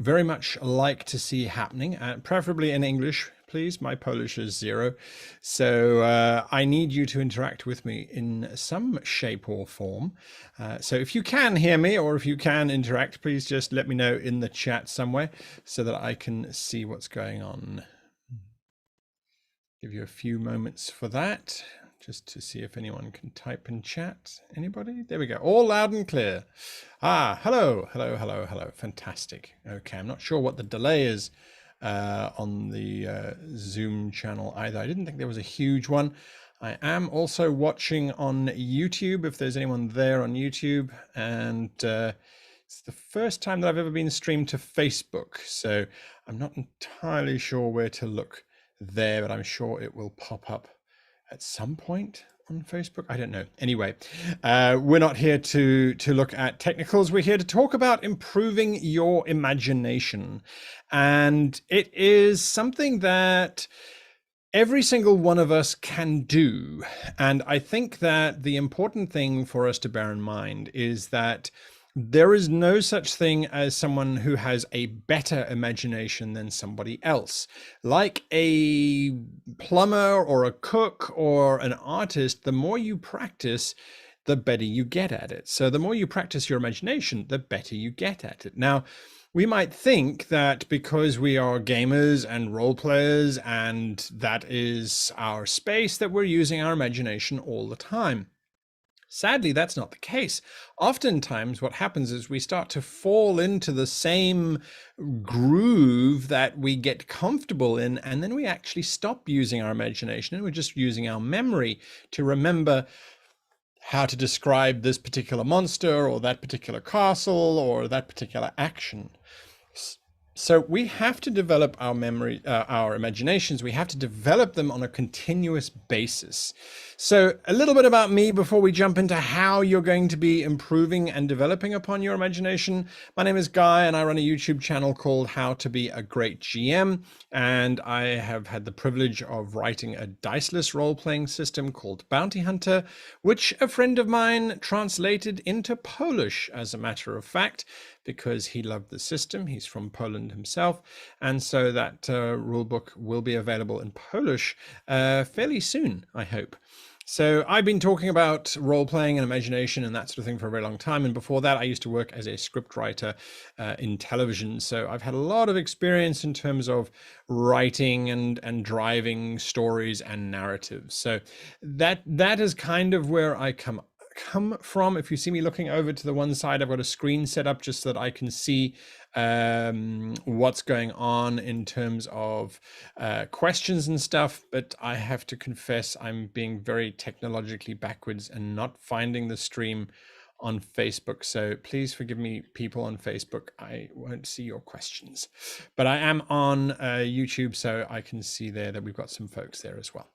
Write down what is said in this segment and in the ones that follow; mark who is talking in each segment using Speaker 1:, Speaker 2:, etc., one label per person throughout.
Speaker 1: very much like to see happening, preferably in English, please. My Polish is 0. So I need you to interact with me in some shape or form. So if you can hear me or if you can interact, please just let me know in the chat somewhere so that I can see what's going on. Give you a few moments for that, just to see if anyone can type in chat. Anybody? There we go. All loud and clear. Hello, hello, hello, hello. Fantastic. Okay, I'm not sure what the delay is on the Zoom channel either. I didn't think there was a huge one. I am also watching on YouTube, if there's anyone there on YouTube. And it's the first time that I've ever been streamed to Facebook. So I'm not entirely sure where to look there, but I'm sure it will pop up at some point on Facebook. I don't know. Anyway, we're not here to look at technicals. We're here to talk about improving your imagination. And it is something that every single one of us can do. And I think that the important thing for us to bear in mind is that there is no such thing as someone who has a better imagination than somebody else. Like a plumber or a cook or an artist, the more you practice, the better you get at it. So the more you practice your imagination, the better you get at it. Now, we might think that because we are gamers and role players and that is our space, that we're using our imagination all the time. Sadly, that's not the case. Oftentimes what happens is we start to fall into the same groove that we get comfortable in, and then we actually stop using our imagination and we're just using our memory to remember how to describe this particular monster or that particular castle or that particular action. So we have to develop our memory, our imaginations. We have to develop them on a continuous basis. So a little bit about me before we jump into how you're going to be improving and developing upon your imagination. My name is Guy and I run a YouTube channel called How to Be a Great GM. And I have had the privilege of writing a diceless role-playing system called Bounty Hunter, which a friend of mine translated into Polish, as a matter of fact, because he loved the system. He's from Poland himself. And so that rule book will be available in Polish fairly soon, I hope. So I've been talking about role-playing and imagination and that sort of thing for a very long time. And before that, I used to work as a scriptwriter in television. So I've had a lot of experience in terms of writing and driving stories and narratives. So that is kind of where I come from. If you see me looking over to the one side, I've got a screen set up just so that I can see what's going on in terms of questions and stuff, but I have to confess I'm being very technologically backwards and not finding the stream on Facebook. So please forgive me, people on Facebook. I won't see your questions, but I am on YouTube, so I can see there that we've got some folks there as well.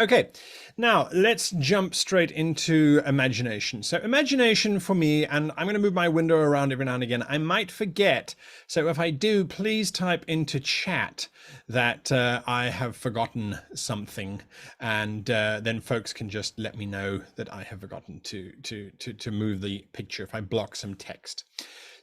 Speaker 1: Okay, now let's jump straight into imagination. So imagination for me, and I'm going to move my window around every now and again. I might forget. So if I do, please type into chat that I have forgotten something, and then folks can just let me know that I have forgotten to move the picture if I block some text.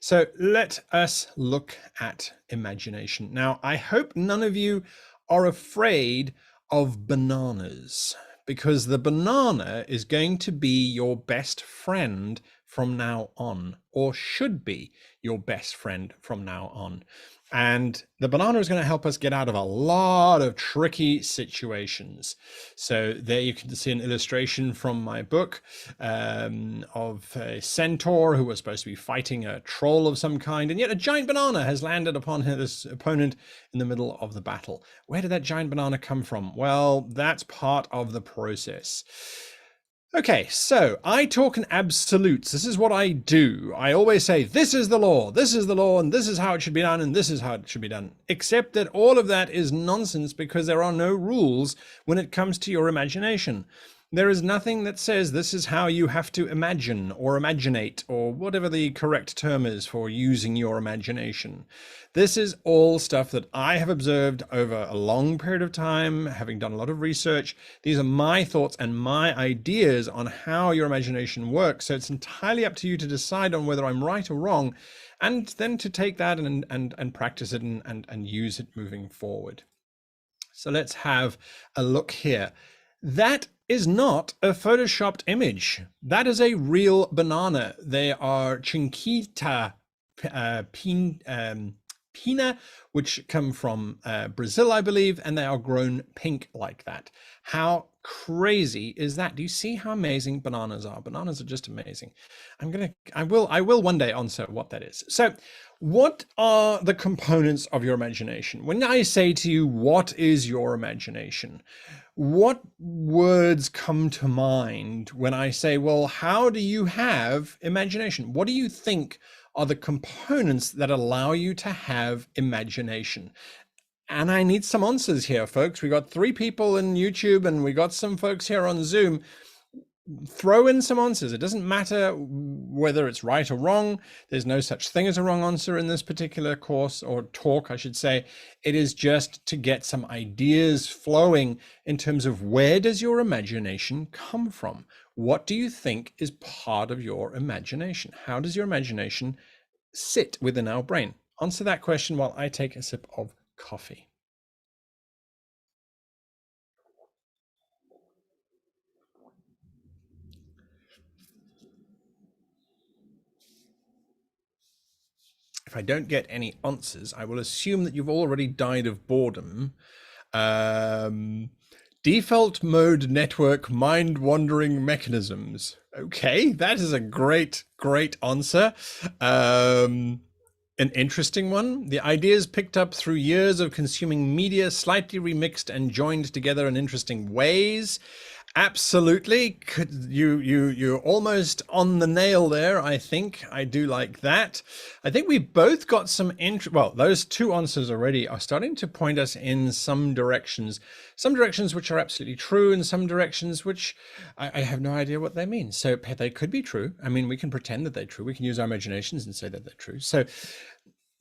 Speaker 1: So let us look at imagination. Now, I hope none of you are afraid of bananas, because the banana is going to be your best friend from now on, or should be your best friend from now on. And the banana is going to help us get out of a lot of tricky situations. So there you can see an illustration from my book of a centaur who was supposed to be fighting a troll of some kind, and yet a giant banana has landed upon his opponent in the middle of the battle. Where did that giant banana come from? Well, that's part of the process. Okay, so I talk in absolutes. This is what I do. I always say, this is the law, and this is how it should be done, and this is how it should be done. Except that all of that is nonsense, because there are no rules when it comes to your imagination. There is nothing that says this is how you have to imagine or imaginate, or whatever the correct term is for using your imagination. This is all stuff that I have observed over a long period of time, having done a lot of research. These are my thoughts and my ideas on how your imagination works. So it's entirely up to you to decide on whether I'm right or wrong. and then to take that and practice it and use it moving forward. So let's have a look here. That is not a photoshopped image. That is a real banana. They are Chinquita pina, which come from Brazil, I believe, and they are grown pink like that. How crazy is that? Do you see how amazing bananas are? Bananas are just amazing. I will one day answer what that is. So what are the components of your imagination? When I say to you, what is your imagination? What words come to mind when I say, well, how do you have imagination? What do you think are the components that allow you to have imagination? And I need some answers here, folks. We got 3 people in YouTube and we got some folks here on Zoom. Throw in some answers. It doesn't matter whether it's right or wrong. There's no such thing as a wrong answer in this particular course, or talk, I should say. It is just to get some ideas flowing in terms of, where does your imagination come from? What do you think is part of your imagination? How does your imagination sit within our brain? Answer that question while I take a sip of coffee. If I don't get any answers, I will assume that you've already died of boredom. Default mode network mind-wandering mechanisms. Okay, that is a great answer. An interesting one. The ideas picked up through years of consuming media, slightly remixed and joined together in interesting ways. Absolutely. You're almost on the nail there, I think. I do like that. I think we both got some well, those 2 answers already are starting to point us in some directions which are absolutely true, and some directions which I have no idea what they mean. So they could be true. I mean, we can pretend that they're true. We can use our imaginations and say that they're true. So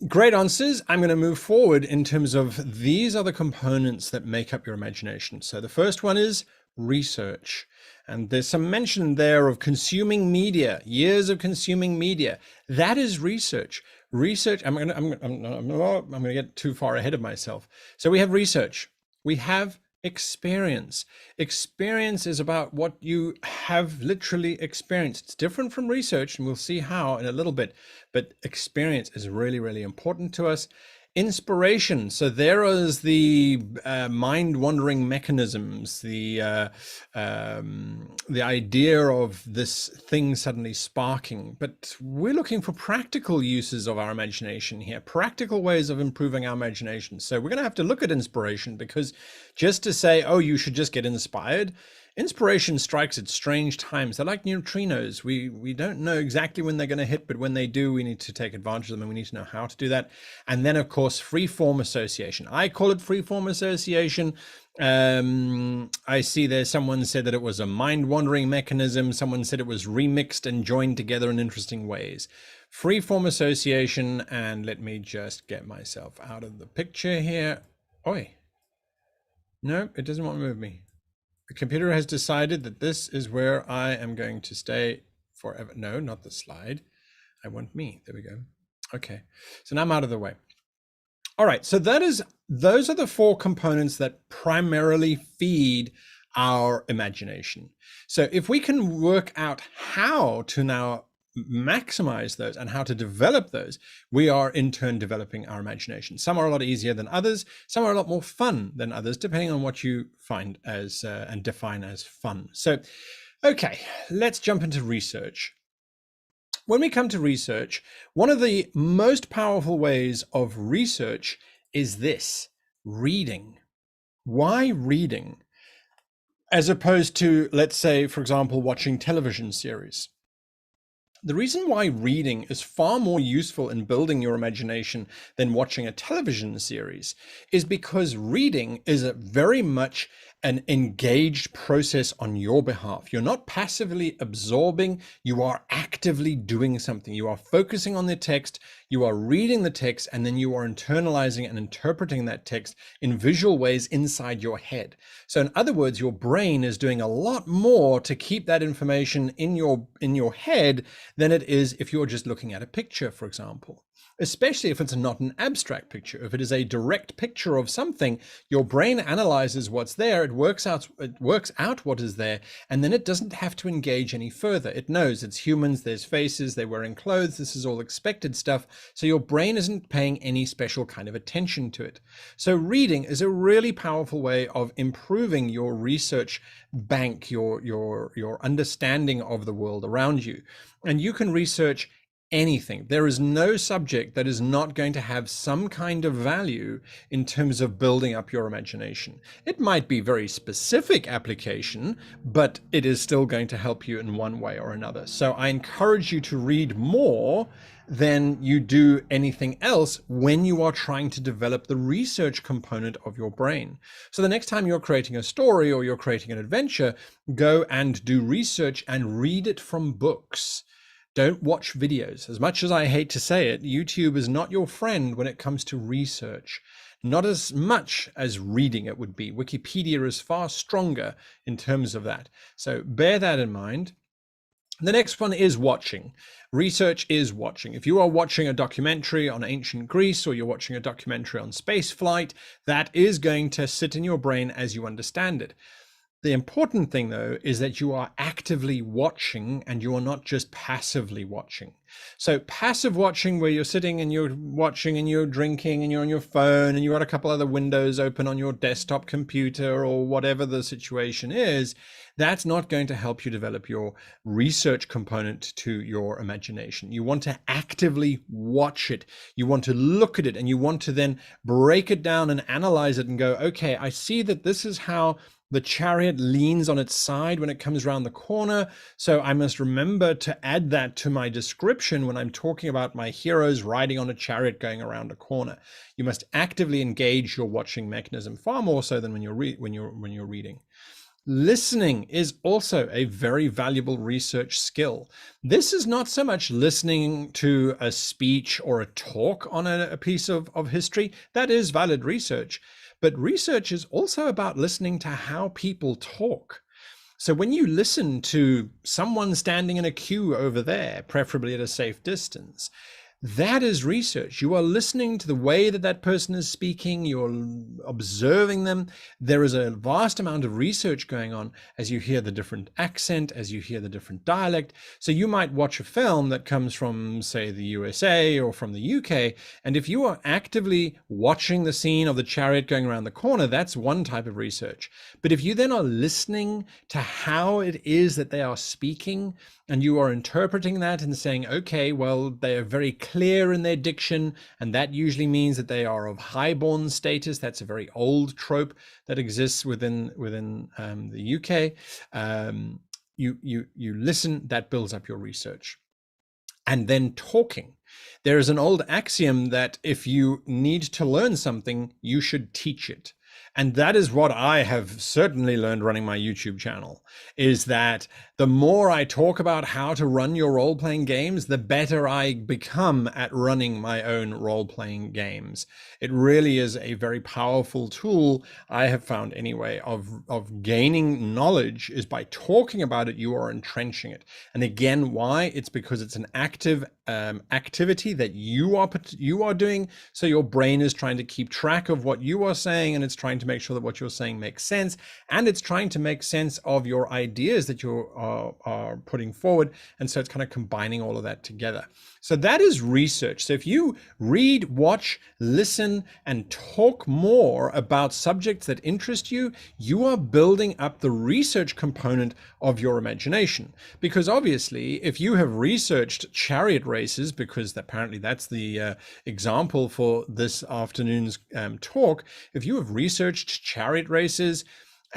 Speaker 1: great answers. I'm going to move forward in terms of, these are the components that make up your imagination. So the first one is research. And there's some mention there of consuming media, years of consuming media. That is research. Research, I'm going to get too far ahead of myself. So we have research. We have experience. Experience is about what you have literally experienced. It's different from research, and we'll see how in a little bit, but experience is really, really important to us. Inspiration. So there is the mind-wandering mechanisms, the idea of this thing suddenly sparking. But we're looking for practical uses of our imagination here, practical ways of improving our imagination. So we're going to have to look at inspiration, because just to say, oh, you should just get inspired, inspiration strikes at strange times. They're like neutrinos. We don't know exactly when they're going to hit, but when they do, we need to take advantage of them, and we need to know how to do that. And then, of course, free-form association. I call it free-form association. I see there someone said that it was a mind-wandering mechanism. Someone said it was remixed and joined together in interesting ways. Free-form association, and let me just get myself out of the picture here. Oi. No, it doesn't want to move me. The computer has decided that this is where I am going to stay forever. No, not the slide. I want me. There we go. Okay. So now I'm out of the way. All right. So those are the 4 components that primarily feed our imagination. So if we can work out how to now maximize those and how to develop those, we are in turn developing our imagination. Some are a lot easier than others. Some are a lot more fun than others, depending on what you find as and define as fun. So, okay, let's jump into research. When we come to research, one of the most powerful ways of research is this: reading. Why reading? As opposed to, let's say, for example, watching television series. The reason why reading is far more useful in building your imagination than watching a television series is because reading is very much an engaged process on your behalf. You're not passively absorbing, you are actively doing something. You are focusing on the text, you are reading the text, and then you are internalizing and interpreting that text in visual ways inside your head. So in other words, your brain is doing a lot more to keep that information in your head than it is if you're just looking at a picture, for example. especially if it's not an abstract picture. If it is a direct picture of something, your brain analyzes what's there, it works out what is there, and then it doesn't have to engage any further. It knows it's humans, there's faces, they're wearing clothes, this is all expected stuff, so your brain isn't paying any special kind of attention to it. So reading is a really powerful way of improving your research bank, your understanding of the world around you. And you can research anything. There is no subject that is not going to have some kind of value in terms of building up your imagination. It might be very specific application, but it is still going to help you in one way or another. So I encourage you to read more than you do anything else when you are trying to develop the research component of your brain. So the next time you're creating a story or you're creating an adventure, go and do research and read it from books. Don't watch videos. As much as I hate to say it, YouTube is not your friend when it comes to research. Not as much as reading it would be. Wikipedia is far stronger in terms of that. So bear that in mind. The next one is watching. Research is watching. If you are watching a documentary on ancient Greece or you're watching a documentary on space flight, that is going to sit in your brain as you understand it. The important thing, though, is that you are actively watching and you are not just passively watching. So passive watching, where you're sitting and you're watching and you're drinking and you're on your phone and you've got a couple other windows open on your desktop computer or whatever the situation is, that's not going to help you develop your research component to your imagination. You want to actively watch it. You want to look at it and you want to then break it down and analyze it and go, okay, I see that this is how the chariot leans on its side when it comes around the corner. So I must remember to add that to my description when I'm talking about my heroes riding on a chariot going around a corner. You must actively engage your watching mechanism far more so than when you're reading. Listening is also a very valuable research skill. This is not so much listening to a speech or a talk on a piece of history. That is valid research. But research is also about listening to how people talk. So when you listen to someone standing in a queue over there, preferably at a safe distance, that is research. You are listening to the way that that person is speaking, you're observing them. There is a vast amount of research going on as you hear the different accent, as you hear the different dialect. So you might watch a film that comes from, say, the USA or from the UK, and if you are actively watching the scene of the chariot going around the corner, that's one type of research. But if you then are listening to how it is that they are speaking, and you are interpreting that and saying, okay, well, they are very clear in their diction, and that usually means that they are of highborn status. That's a very old trope that exists within the UK. You listen, that builds up your research. And then talking. There is an old axiom that if you need to learn something, you should teach it. And that is what I have certainly learned running my YouTube channel, is that the more I talk about how to run your role-playing games, the better I become at running my own role-playing games. It really is a very powerful tool, I have found anyway, of gaining knowledge. Is by talking about it, you are entrenching it. And again, why? It's because it's an active activity that you are doing. So your brain is trying to keep track of what you are saying, and it's trying to make sure that what you're saying makes sense, and it's trying to make sense of your ideas that you are putting forward. And so it's kind of combining all of that together. So that is research. So if you read, watch, listen, and talk more about subjects that interest you, you are building up the research component of your imagination. Because obviously, if you have researched chariot races, because apparently that's the example for this afternoon's talk, if you have researched chariot races,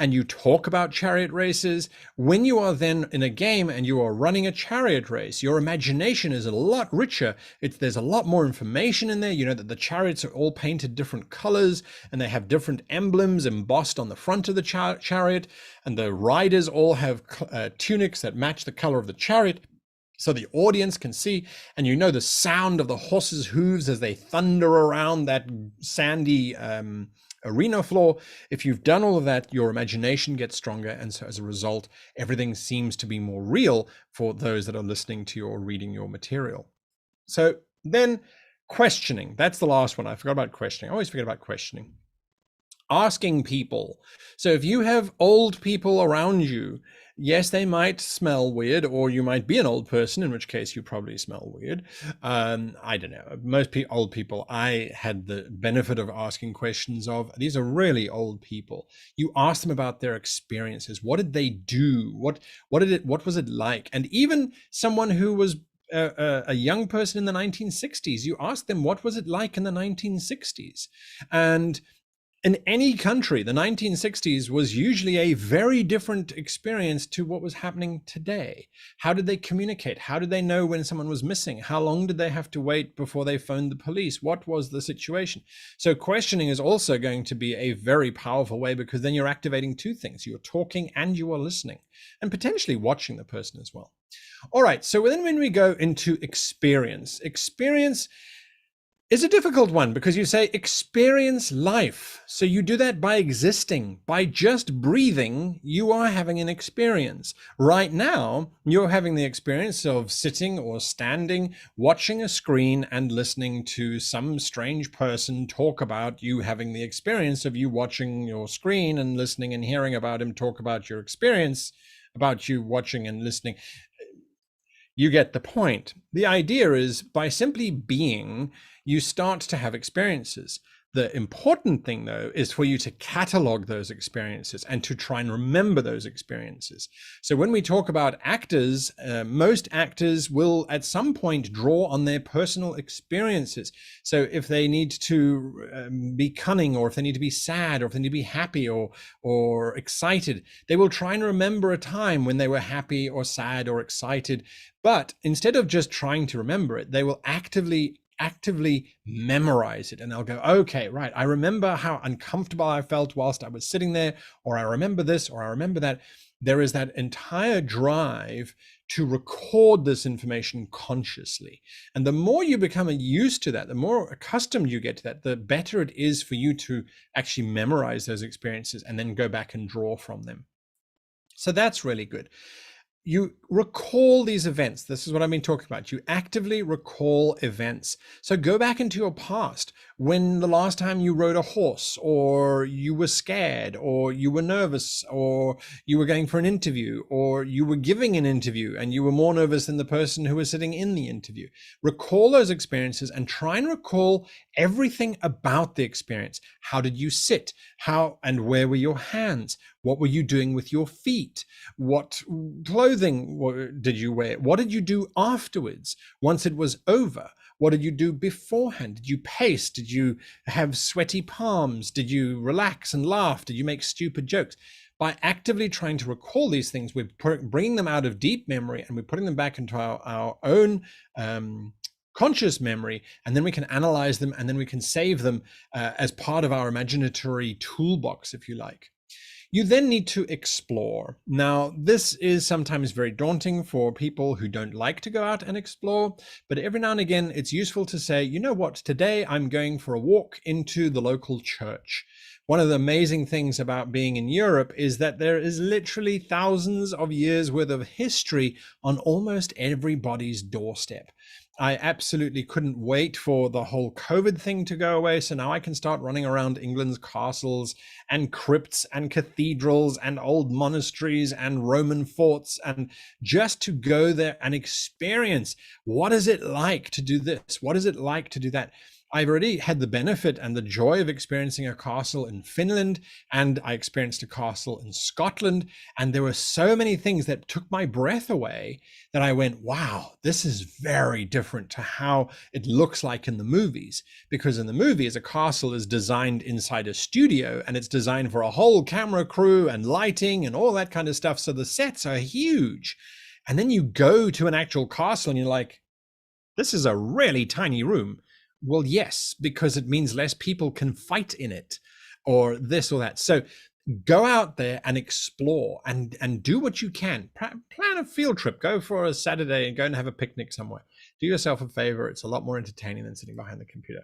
Speaker 1: and you talk about chariot races, when you are then in a game and you are running a chariot race, your imagination is a lot richer. There's a lot more information in there. You know that the chariots are all painted different colors and they have different emblems embossed on the front of the chariot, and the riders all have tunics that match the color of the chariot. So the audience can see, and you know the sound of the horses' hooves as they thunder around that sandy arena floor. If you've done all of that, your imagination gets stronger, and so as a result, everything seems to be more real for those that are listening to you or reading your material. So then Questioning. That's the last one. I forgot about questioning. I always forget about questioning. Asking people. So if you have old people around you, yes, they might smell weird, or you might be an old person, in which case you probably smell weird. I don't know. Most old people I had the benefit of asking questions of. These are really old people. You ask them about their experiences. What did they do? What was it like? And even someone who was a young person in the 1960s, you ask them, what was it like in the 1960s? And in any country, the 1960s was usually a very different experience to what was happening today. How did they communicate? How did they know when someone was missing? How long did they have to wait before they phoned the police? What was the situation? So questioning is also going to be a very powerful way, because then you're activating two things. You're talking and you are listening, and potentially watching the person as well. All right, so then when we go into experience is a difficult one, because you say experience life. So you do that by existing, by just breathing. You are having an experience. Right now, you're having the experience of sitting or standing, watching a screen and listening to some strange person talk about you, having the experience of you watching your screen and listening and hearing about him talk about your experience, about you watching and listening. You get the point. The idea is, by simply being, you start to have experiences. The important thing, though, is for you to catalog those experiences and to try and remember those experiences. So when we talk about actors, most actors will at some point draw on their personal experiences. So if they need to be cunning, or if they need to be sad, or if they need to be happy or excited, they will try and remember a time when they were happy or sad or excited. But instead of just trying to remember it, they will actively memorize it, and they'll go, okay, right, I remember how uncomfortable I felt whilst I was sitting there, or I remember this, or I remember that. There is that entire drive to record this information consciously. And the more you become used to that, the more accustomed you get to that, the better it is for you to actually memorize those experiences and then go back and draw from them. So that's really good. You recall these events. This is what I've been talking about. You actively recall events. So go back into your past, when the last time you rode a horse, or you were scared, or you were nervous, or you were going for an interview, or you were giving an interview and you were more nervous than the person who was sitting in the interview. Recall those experiences and try and recall everything about the experience. How did you sit? How and where were your hands? What were you doing with your feet? What clothing did you wear? What did you do afterwards, once it was over? What did you do beforehand? Did you pace? Did you have sweaty palms? Did you relax and laugh? Did you make stupid jokes? By actively trying to recall these things, we're bringing them out of deep memory and we're putting them back into our own conscious memory, and then we can analyze them, and then we can save them as part of our imaginatory toolbox, if you like. You then need to explore. Now, this is sometimes very daunting for people who don't like to go out and explore, but every now and again, it's useful to say, you know what, today I'm going for a walk into the local church. One of the amazing things about being in Europe is that there is literally thousands of years worth of history on almost everybody's doorstep. I absolutely couldn't wait for the whole COVID thing to go away. So now I can start running around England's castles and crypts and cathedrals and old monasteries and Roman forts, and just to go there and experience, what is it like to do this? What is it like to do that? I've already had the benefit and the joy of experiencing a castle in Finland, and I experienced a castle in Scotland, and there were so many things that took my breath away that I went, wow, this is very different to how it looks like in the movies. Because in the movies, a castle is designed inside a studio, and it's designed for a whole camera crew and lighting and all that kind of stuff. So the sets are huge. And then you go to an actual castle and you're like, this is a really tiny room. Well, yes, because it means less people can fight in it, or this or that. So go out there and explore and do what you can. Plan a field trip. Go for a Saturday and go and have a picnic somewhere. Do yourself a favor. It's a lot more entertaining than sitting behind the computer.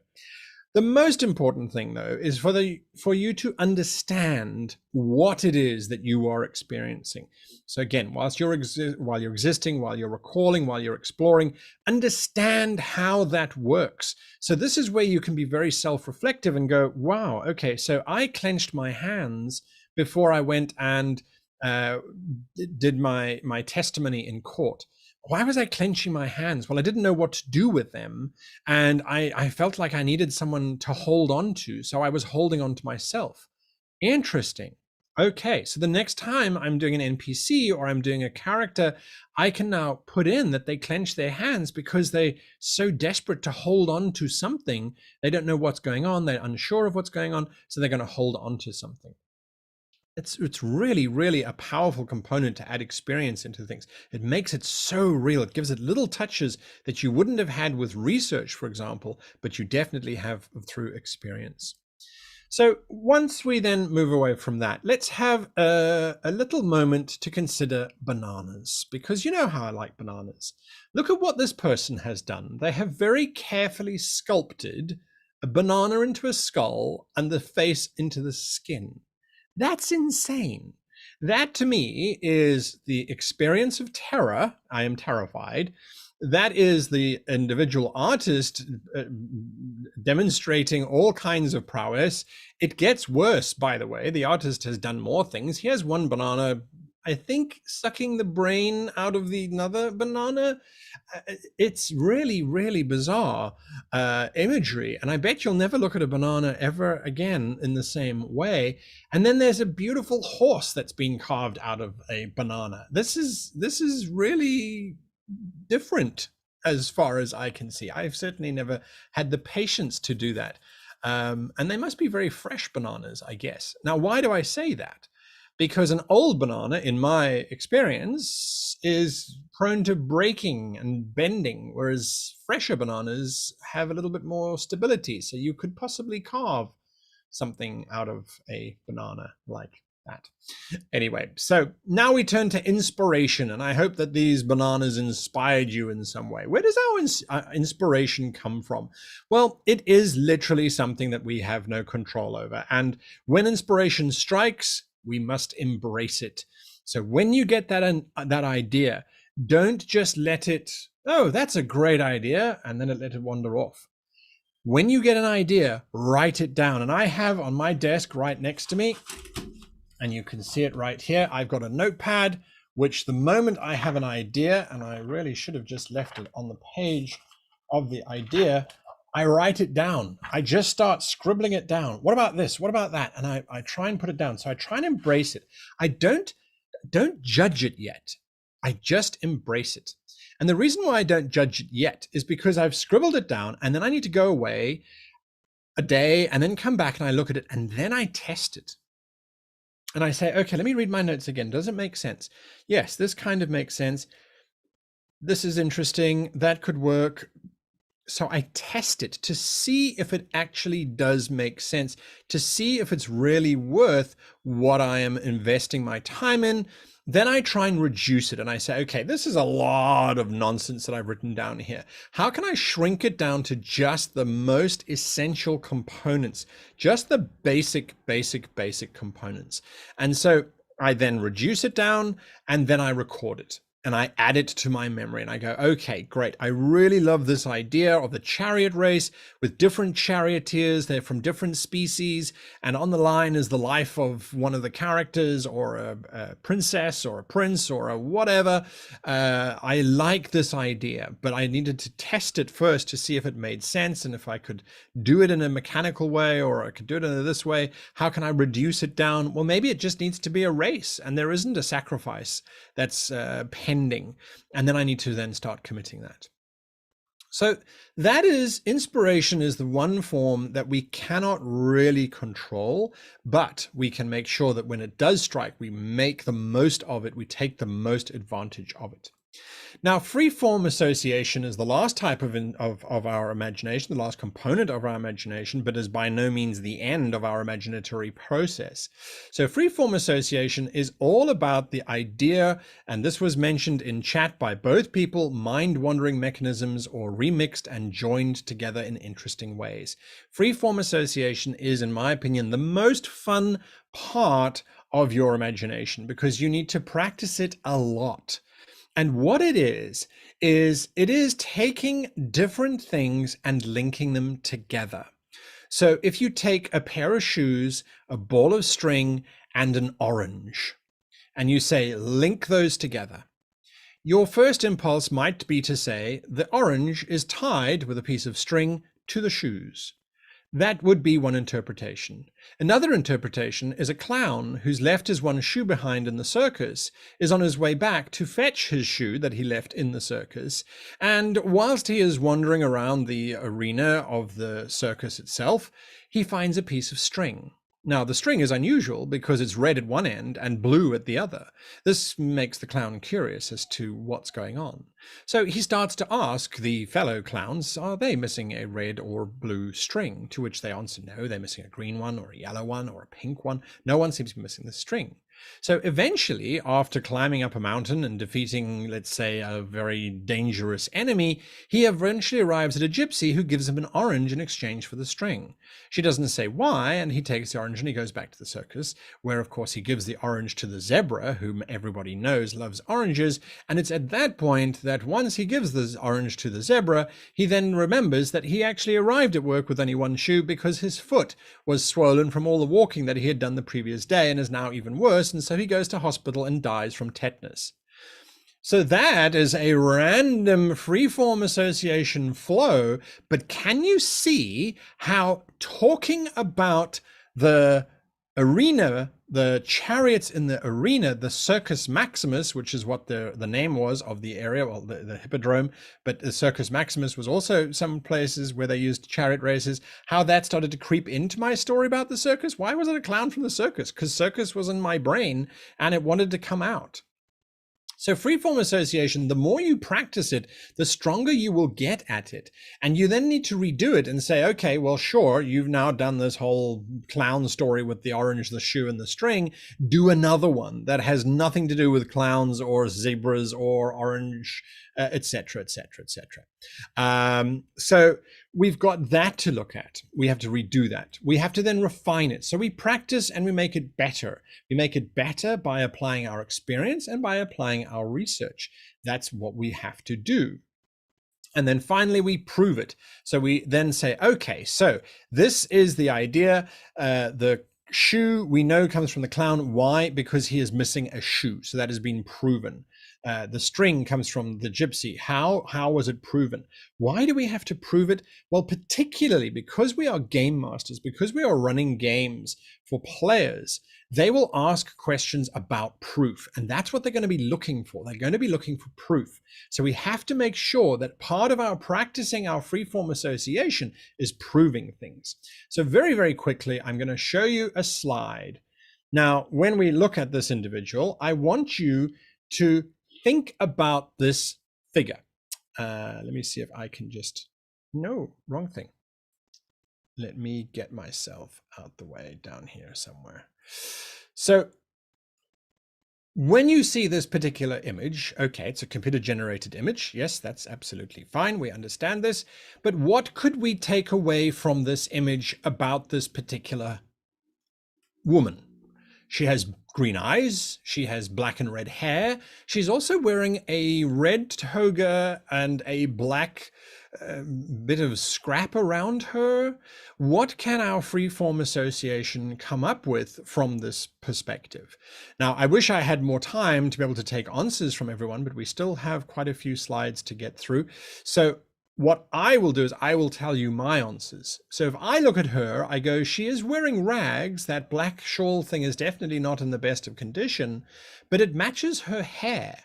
Speaker 1: The most important thing, though, is for you to understand what it is that you are experiencing. So again, while you're existing, while you're recalling, while you're exploring, understand how that works. So this is where you can be very self-reflective and go, wow, okay, so I clenched my hands before I went and did my testimony in court. Why was I clenching my hands? Well, I didn't know what to do with them. And I felt like I needed someone to hold on to. So I was holding on to myself. Interesting. Okay, so the next time I'm doing an NPC or I'm doing a character, I can now put in that they clench their hands because they're so desperate to hold on to something. They don't know what's going on. They're unsure of what's going on. So they're going to hold on to something. It's really, really a powerful component to add experience into things. It makes it so real. It gives it little touches that you wouldn't have had with research, for example, but you definitely have through experience. So once we then move away from that, let's have a little moment to consider bananas, because you know how I like bananas. Look at what this person has done. They have very carefully sculpted a banana into a skull and the face into the skin. That's insane. That to me is the experience of terror. I am terrified. That is the individual artist demonstrating all kinds of prowess. It gets worse, by the way. The artist has done more things. He has one banana, I think, sucking the brain out of another banana. It's really, really bizarre imagery. And I bet you'll never look at a banana ever again in the same way. And then there's a beautiful horse that's been carved out of a banana. This is really different as far as I can see. I've certainly never had the patience to do that. And they must be very fresh bananas, I guess. Now, why do I say that? Because an old banana, in my experience, is prone to breaking and bending, whereas fresher bananas have a little bit more stability. So you could possibly carve something out of a banana like that. Anyway, so now we turn to inspiration, and I hope that these bananas inspired you in some way. Where does our inspiration come from? Well, it is literally something that we have no control over. And when inspiration strikes, we must embrace it. So when you get that idea, don't just let it, oh, that's a great idea, and then let it wander off. When you get an idea, write it down. And I have on my desk right next to me, and you can see it right here, I've got a notepad, which the moment I have an idea, and I really should have just left it on the page of the idea, I write it down. I just start scribbling it down. What about this? What about that? And I try and put it down. So I try and embrace it. I don't judge it yet. I just embrace it. And the reason why I don't judge it yet is because I've scribbled it down, and then I need to go away a day and then come back and I look at it, and then I test it. And I say, okay, let me read my notes again. Does it make sense? Yes, this kind of makes sense. This is interesting. That could work. So I test it to see if it actually does make sense, to see if it's really worth what I am investing my time in. Then I try and reduce it, and I say, okay, this is a lot of nonsense that I've written down here. How can I shrink it down to just the most essential components, just the basic components? And so I then reduce it down, and then I record it. And I add it to my memory, and I go, okay, great. I really love this idea of the chariot race with different charioteers. They're from different species, and on the line is the life of one of the characters, or a princess or a prince or a whatever. I like this idea, but I needed to test it first to see if it made sense, and if I could do it in a mechanical way, or I could do it in this way. How can I reduce it down? Well, maybe it just needs to be a race, and there isn't a sacrifice that's pending, and then I need to then start committing that. So that is, inspiration is the one form that we cannot really control, but we can make sure that when it does strike, we make the most of it, we take the most advantage of it. Now, free-form association is the last type of our imagination, the last component of our imagination, but is by no means the end of our imaginatory process. So free-form association is all about the idea, and this was mentioned in chat by both people, mind-wandering mechanisms or remixed and joined together in interesting ways. Free-form association is, in my opinion, the most fun part of your imagination because you need to practice it a lot. And what it is it is taking different things and linking them together. So if you take a pair of shoes, a ball of string, and an orange, and you say, link those together, your first impulse might be to say, the orange is tied with a piece of string to the shoes. That would be one interpretation. Another interpretation is a clown who's left his one shoe behind in the circus is on his way back to fetch his shoe that he left in the circus. And whilst he is wandering around the arena of the circus itself, he finds a piece of string. Now, the string is unusual because it's red at one end and blue at the other. This makes the clown curious as to what's going on. So he starts to ask the fellow clowns, are they missing a red or blue string? To which they answer, no, they're missing a green one or a yellow one or a pink one. No one seems to be missing the string. So eventually, after climbing up a mountain and defeating, let's say, a very dangerous enemy, he eventually arrives at a gypsy who gives him an orange in exchange for the string. She doesn't say why, and he takes the orange and he goes back to the circus, where, of course, he gives the orange to the zebra, whom everybody knows loves oranges. And it's at that point that once he gives the orange to the zebra, he then remembers that he actually arrived at work with only one shoe because his foot was swollen from all the walking that he had done the previous day and is now even worse. And so he goes to hospital and dies from tetanus. So that is a random freeform association flow, but can you see how talking about the arena, the chariots in the arena, the Circus Maximus, which is what the name was of the area, well, the hippodrome, but the Circus Maximus was also some places where they used chariot races, how that started to creep into my story about the circus? Why was it a clown from the circus? Because circus was in my brain and it wanted to come out. So freeform association, the more you practice it, the stronger you will get at it. And you then need to redo it and say, okay, well, sure, you've now done this whole clown story with the orange, the shoe, and the string. Do another one that has nothing to do with clowns or zebras or orange, etc., etc., etc. So we've got that to look at. We have to redo that. We have to then refine it. So we practice and we make it better. We make it better by applying our experience and by applying our research. That's what we have to do. And then finally, we prove it. So we then say, okay, so this is the idea. The shoe we know comes from the clown. Why? Because he is missing a shoe. So that has been proven. The string comes from the gypsy. How was it proven? Why do we have to prove it? Well, particularly because we are game masters, because we are running games for players, they will ask questions about proof. And that's what they're going to be looking for. They're going to be looking for proof. So we have to make sure that part of our practicing our freeform association is proving things. So very, very quickly, I'm going to show you a slide. Now, when we look at this individual, I want you to think about this figure. Let me see if I can just, no, wrong thing. Let me get myself out the way down here somewhere. So when you see this particular image, okay, it's a computer generated image. Yes, that's absolutely fine. We understand this. But what could we take away from this image about this particular woman? She has green eyes, she has black and red hair. She's also wearing a red toga and a black bit of scrap around her. What can our freeform association come up with from this perspective? Now, I wish I had more time to be able to take answers from everyone, but we still have quite a few slides to get through. So what I will do is I will tell you my answers. So if I look at her, I go, she is wearing rags. That black shawl thing is definitely not in the best of condition, but it matches her hair.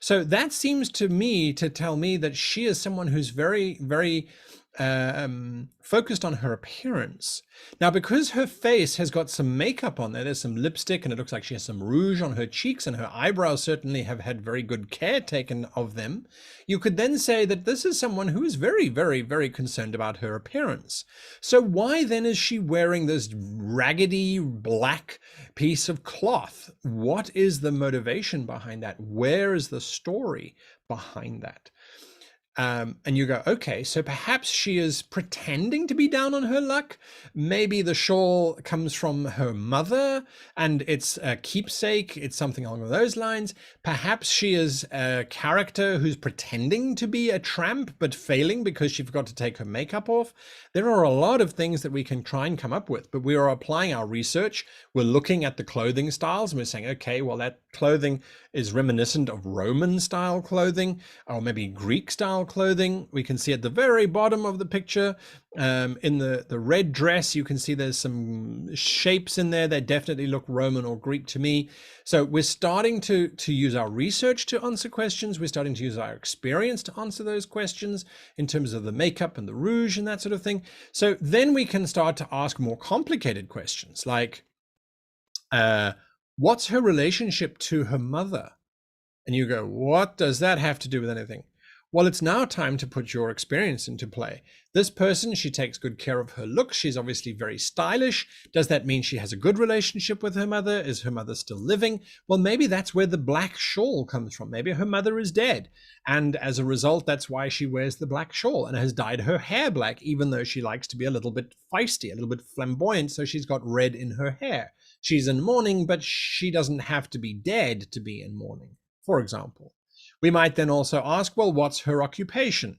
Speaker 1: So that seems to me to tell me that she is someone who's very, very focused on her appearance. Now, because her face has got some makeup on there, there's some lipstick and it looks like she has some rouge on her cheeks and her eyebrows certainly have had very good care taken of them. You could then say that this is someone who is very, very, very concerned about her appearance. So why then is she wearing this raggedy black piece of cloth? What is the motivation behind that? Where is the story behind that? And you go, okay, so perhaps she is pretending to be down on her luck. Maybe the shawl comes from her mother and it's a keepsake. It's something along those lines. Perhaps she is a character who's pretending to be a tramp, but failing because she forgot to take her makeup off. There are a lot of things that we can try and come up with, but we are applying our research. We're looking at the clothing styles and we're saying, okay, well, that clothing is reminiscent of Roman style clothing or maybe Greek style clothing. We can see at the very bottom of the picture in the red dress, you can see there's some shapes in there that definitely look Roman or Greek to me. So we're starting to use our research to answer questions. We're starting to use our experience to answer those questions in terms of the makeup and the rouge and that sort of thing. So then we can start to ask more complicated questions like, what's her relationship to her mother? And you go, what does that have to do with anything? Well, it's now time to put your experience into play. This person, she takes good care of her looks. She's obviously very stylish. Does that mean she has a good relationship with her mother? Is her mother still living? Well, maybe that's where the black shawl comes from. Maybe her mother is dead. And as a result, that's why she wears the black shawl and has dyed her hair black, even though she likes to be a little bit feisty, a little bit flamboyant. So she's got red in her hair. She's in mourning, but she doesn't have to be dead to be in mourning, for example. We might then also ask, well, what's her occupation?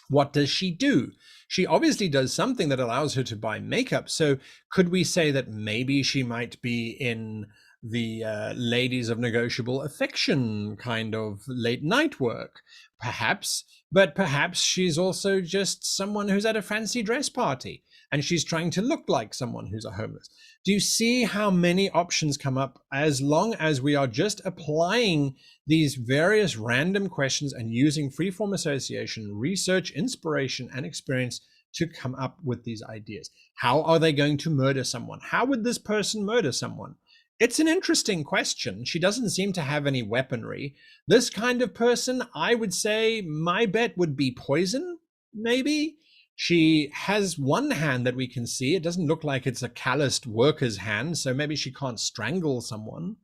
Speaker 1: What does she do? She obviously does something that allows her to buy makeup. So could we say that maybe she might be in the ladies of negotiable affection kind of late night work? Perhaps, but perhaps she's also just someone who's at a fancy dress party and she's trying to look like someone who's a homeless. Do you see how many options come up as long as we are just applying these various random questions and using freeform association, research, inspiration, and experience to come up with these ideas? How are they going to murder someone? How would this person murder someone? It's an interesting question. She doesn't seem to have any weaponry. This kind of person, I would say my bet would be poison, maybe. She has one hand that we can see. It doesn't look like it's a calloused worker's hand, so maybe she can't strangle someone.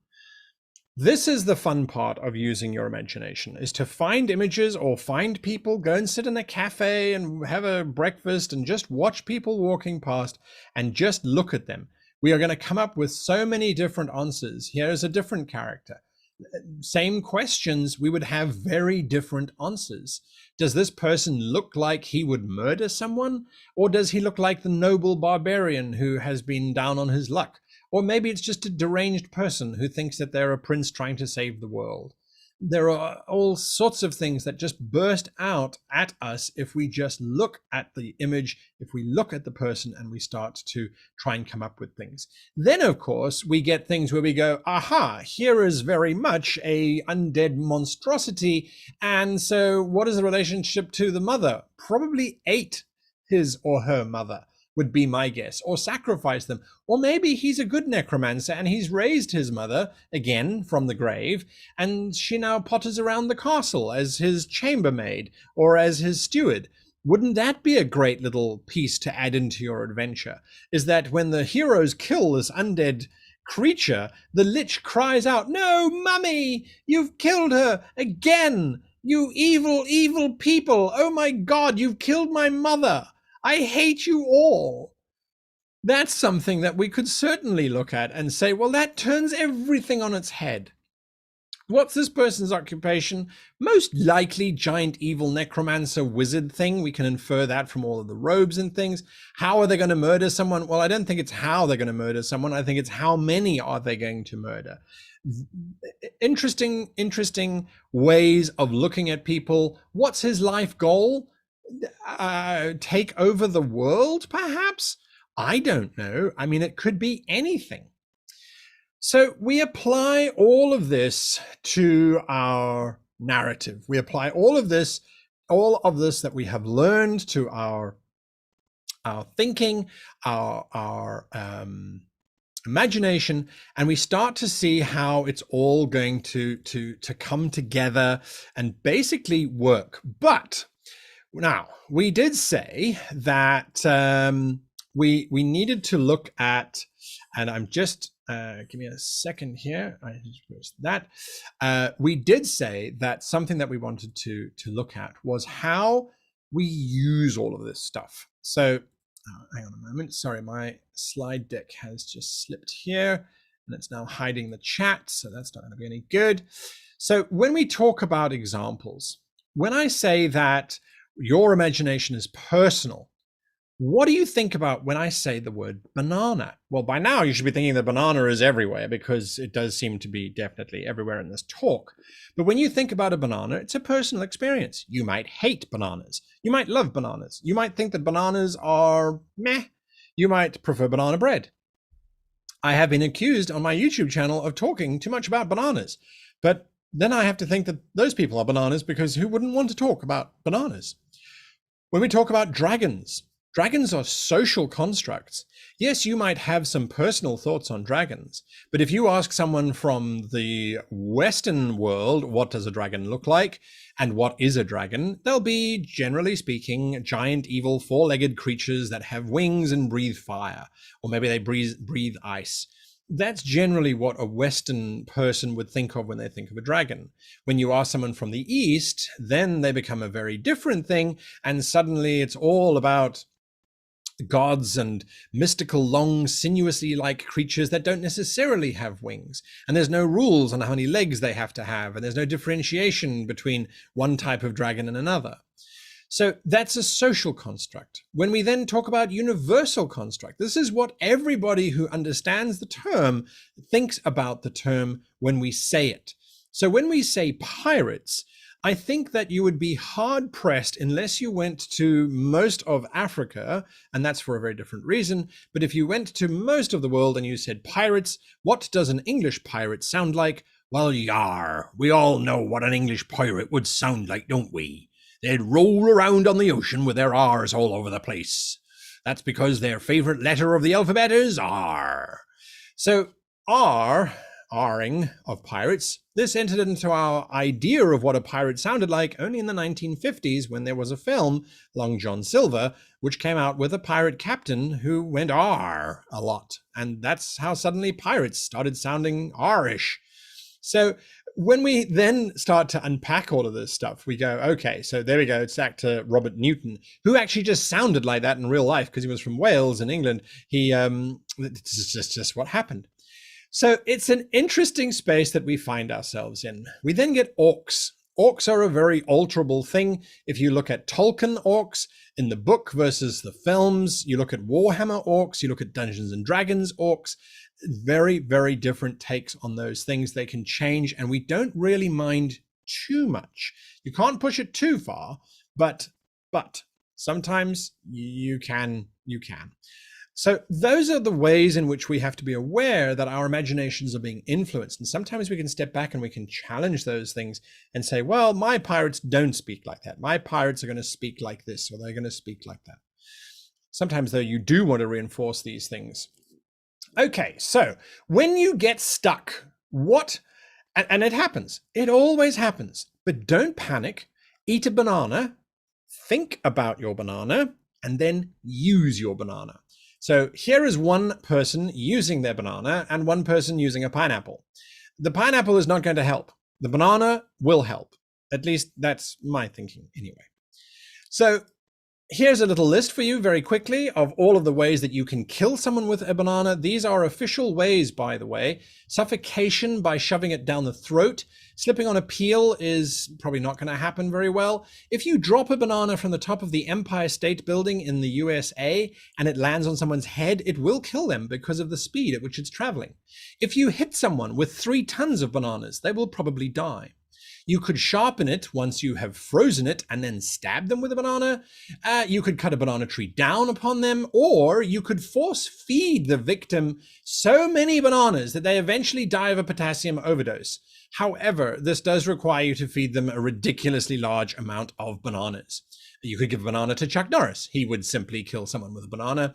Speaker 1: This is the fun part of using your imagination, is to find images or find people, go and sit in a cafe and have a breakfast and just watch people walking past and just look at them. We are going to come up with so many different answers. Here's a different character. Same questions, we would have very different answers. Does this person look like he would murder someone? Or does he look like the noble barbarian who has been down on his luck? Or maybe it's just a deranged person who thinks that they're a prince trying to save the world. There are all sorts of things that just burst out at us if we just look at the image, if we look at the person and we start to try and come up with things. Then, of course, we get things where we go, aha, here is very much a undead monstrosity. And so what is the relationship to the mother? Probably ate his or her mother, would be my guess, or sacrifice them. Or maybe he's a good necromancer and he's raised his mother again from the grave, and she now potters around the castle as his chambermaid or as his steward. Wouldn't that be a great little piece to add into your adventure? Is that when the heroes kill this undead creature, the lich cries out, "No, mummy, you've killed her again! You evil, evil people! Oh my God, you've killed my mother! I hate you all." That's something that we could certainly look at and say, well, that turns everything on its head. What's this person's occupation? Most likely giant evil necromancer wizard thing. We can infer that from all of the robes and things. How are they going to murder someone? Well, I don't think it's how they're going to murder someone. I think it's how many are they going to murder. Interesting ways of looking at people. What's his life goal? Take over the world, perhaps? I don't know. I mean, it could be anything. So we apply all of this to our narrative. We apply all of this all of this that we have learned to our thinking, our imagination, and we start to see how it's all going to come together and basically work. But now we did say that we needed to look at, and I'm just give me a second here. I just pressed that. We did say that something that we wanted to look at was how we use all of this stuff. So hang on a moment. Sorry, my slide deck has just slipped here and it's now hiding the chat. So that's not going to be any good. So when we talk about examples, when I say that your imagination is personal, what do you think about when I say the word banana? Well, by now you should be thinking that banana is everywhere, because it does seem to be definitely everywhere in this talk. But when you think about a banana, it's a personal experience. You might hate bananas. You might love bananas. You might think that bananas are meh. You might prefer banana bread. I have been accused on my YouTube channel of talking too much about bananas. But then I have to think that those people are bananas, because who wouldn't want to talk about bananas? When we talk about dragons, dragons are social constructs. Yes, you might have some personal thoughts on dragons, but if you ask someone from the Western world, what does a dragon look like and what is a dragon, they'll be, generally speaking, giant, evil, four-legged creatures that have wings and breathe fire, or maybe they breathe ice. That's generally what a Western person would think of when they think of a dragon. When you ask someone from the East, then they become a very different thing, and suddenly it's all about gods and mystical, long, sinuously like creatures that don't necessarily have wings. And there's no rules on how many legs they have to have, and there's no differentiation between one type of dragon and another. So that's a social construct. When we then talk about universal construct, this is what everybody who understands the term thinks about the term when we say it. So when we say pirates, I think that you would be hard pressed unless you went to most of Africa, and that's for a very different reason. But if you went to most of the world and you said pirates, what does an English pirate sound like? Well, yar, we all know what an English pirate would sound like, don't we? They'd roll around on the ocean with their R's all over the place. That's because their favorite letter of the alphabet is R. So R-ing of pirates, this entered into our idea of what a pirate sounded like only in the 1950s, when there was a film, Long John Silver, which came out with a pirate captain who went R a lot. And that's how suddenly pirates started sounding R-ish. So when we then start to unpack all of this stuff, we go, okay, so there we go. It's back to Robert Newton, who actually just sounded like that in real life because he was from Wales in England. This is just what happened. So it's an interesting space that we find ourselves in. We then get orcs. Orcs are a very alterable thing. If you look at Tolkien orcs in the book versus the films, you look at Warhammer orcs, you look at Dungeons and Dragons orcs, very, very different takes on those things. They can change, and we don't really mind too much. You can't push it too far, but sometimes you can. So those are the ways in which we have to be aware that our imaginations are being influenced. And sometimes we can step back and we can challenge those things and say, well, my pirates don't speak like that. My pirates are going to speak like this, or they're going to speak like that. Sometimes, though, you do want to reinforce these things. Okay, so when you get stuck, and it happens, it always happens, but don't panic, eat a banana, think about your banana, and then use your banana. So here is one person using their banana and one person using a pineapple. The pineapple is not going to help. The banana will help. At least that's my thinking anyway. So here's a little list for you very quickly of all of the ways that you can kill someone with a banana. These are official ways, by the way. Suffocation by shoving it down the throat. Slipping on a peel is probably not going to happen very well. If you drop a banana from the top of the Empire State Building in the USA and it lands on someone's head, it will kill them because of the speed at which it's traveling. If you hit someone with 3 tons of bananas, they will probably die. You could sharpen it once you have frozen it and then stab them with a banana. You could cut a banana tree down upon them, or you could force feed the victim so many bananas that they eventually die of a potassium overdose. However, this does require you to feed them a ridiculously large amount of bananas. You could give a banana to Chuck Norris. He would simply kill someone with a banana.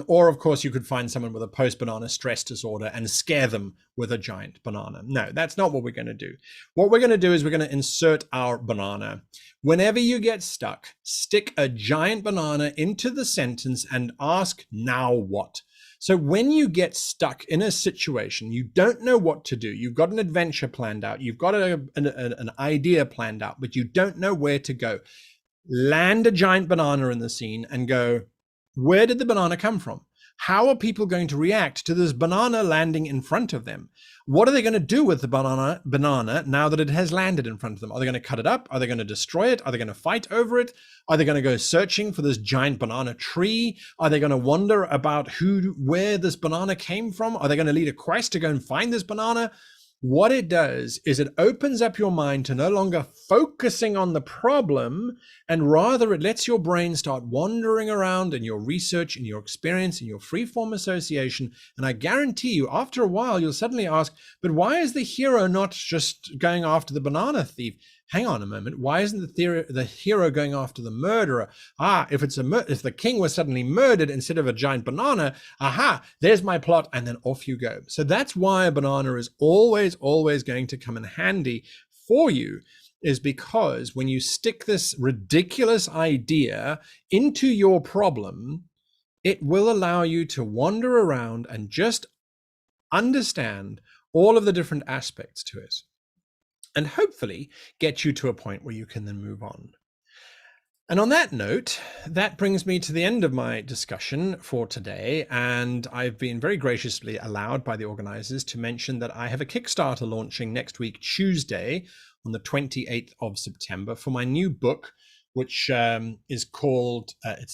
Speaker 1: Or, of course, you could find someone with a post-banana stress disorder and scare them with a giant banana. No, that's not what we're going to do. What we're going to do is we're going to insert our banana. Whenever you get stuck, stick a giant banana into the sentence and ask, now what? So when you get stuck in a situation, you don't know what to do. You've got an adventure planned out. You've got an idea planned out, but you don't know where to go. Land a giant banana in the scene and go, where did the banana come from? How are people going to react to this banana landing in front of them? What are they going to do with the banana now that it has landed in front of them? Are they going to cut it up? Are they going to destroy it? Are they going to fight over it? Are they going to go searching for this giant banana tree? Are they going to wonder about where this banana came from? Are they going to lead a quest to go and find this banana? What it does is it opens up your mind to no longer focusing on the problem, and rather it lets your brain start wandering around in your research, in your experience, in your free-form association. And I guarantee you, after a while, you'll suddenly ask, but why is the hero not just going after the banana thief? Hang on a moment. Why isn't the hero going after the murderer? If the king was suddenly murdered instead of a giant banana, there's my plot, and then off you go. So that's why a banana is always going to come in handy for you, is because when you stick this ridiculous idea into your problem, it will allow you to wander around and just understand all of the different aspects to it, and hopefully get you to a point where you can then move on. And on that note, that brings me to the end of my discussion for today. And I've been very graciously allowed by the organizers to mention that I have a Kickstarter launching next week, Tuesday, on the 28th of September, for my new book, which is called, it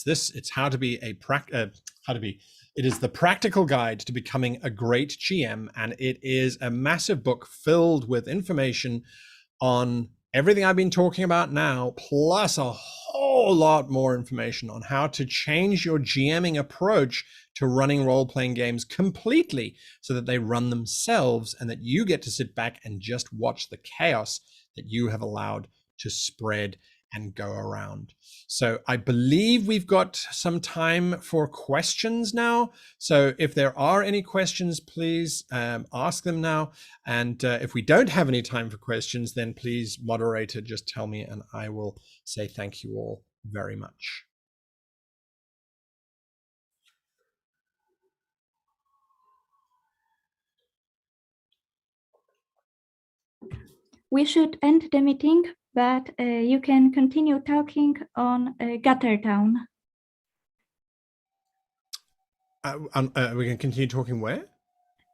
Speaker 1: is the practical guide to becoming a great GM. And it is a massive book filled with information on everything I've been talking about now, plus a whole lot more information on how to change your GMing approach to running role-playing games completely so that they run themselves and that you get to sit back and just watch the chaos that you have allowed to spread and go around. So I believe we've got some time for questions now. So if there are any questions, please ask them now. And if we don't have any time for questions, then please, moderator, just tell me and I will say thank you all very much.
Speaker 2: We should end the meeting, but you can continue talking on Gutter Town.
Speaker 1: We can continue talking where?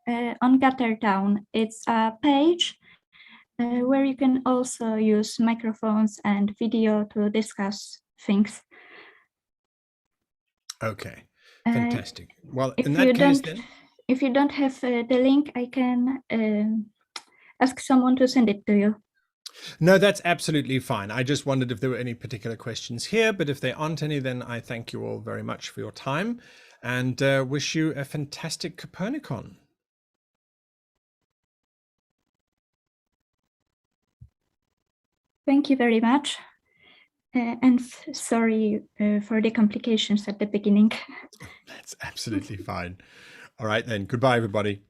Speaker 2: On Gutter Town. It's a page where you can also use microphones and video to discuss things.
Speaker 1: Okay, fantastic. Well, in that case then,
Speaker 2: if you don't have the link, I can ask someone to send it to you.
Speaker 1: No, that's absolutely fine. I just wondered if there were any particular questions here, but if there aren't any, then I thank you all very much for your time and wish you a fantastic Copernicon.
Speaker 2: Thank you very much. And sorry for the complications at the beginning.
Speaker 1: That's absolutely fine. All right then. Goodbye, everybody.